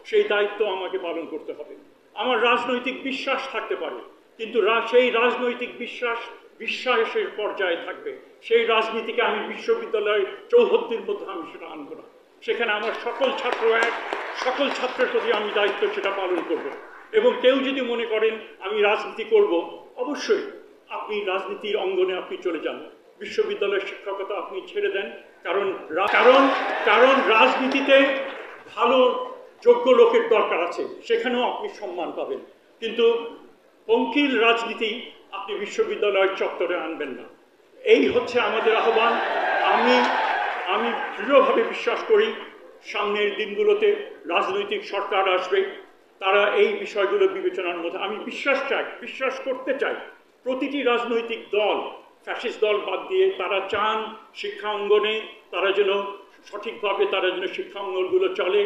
সেই দায়িত্ব আমাকে পালন করতে হবে। আমার রাজনৈতিক বিশ্বাস থাকতে পারে, কিন্তু সেই রাজনৈতিক বিশ্বাসের পর্যায়ে থাকবে। সেই রাজনীতিকে আমি বিশ্ববিদ্যালয়ের চৌহদ্দির মধ্যে আমি সেটা আনব না। সেখানে আমার সকল ছাত্রের প্রতি আমি দায়িত্ব সেটা পালন করব। এবং কেউ যদি মনে করেন আমি রাজনীতি করব, অবশ্যই আপনি রাজনীতির অঙ্গনে আপনি চলে যান, বিশ্ববিদ্যালয়ের শিক্ষকতা আপনি ছেড়ে দেন। কারণ রাজনীতিতে ভালো যোগ্য লোকের দরকার আছে, সেখানেও আপনি সম্মান পাবেন, কিন্তু পঙ্কিল রাজনীতি আপনি বিশ্ববিদ্যালয়ের চত্বরে আনবেন না। এই হচ্ছে আমাদের আহ্বান। আমি দৃঢ়ভাবে বিশ্বাস করি সামনের দিনগুলোতে রাজনৈতিক সরকার আসবে, তারা এই বিষয়গুলো বিবেচনার মধ্যে, আমি বিশ্বাস করতে চাই প্রতিটি রাজনৈতিক দল, ফ্যাসিস্ট দল বাদ দিয়ে, তারা চান শিক্ষা অঙ্গনে তারা যেন সঠিকভাবে শিক্ষা অঙ্গনগুলো চলে,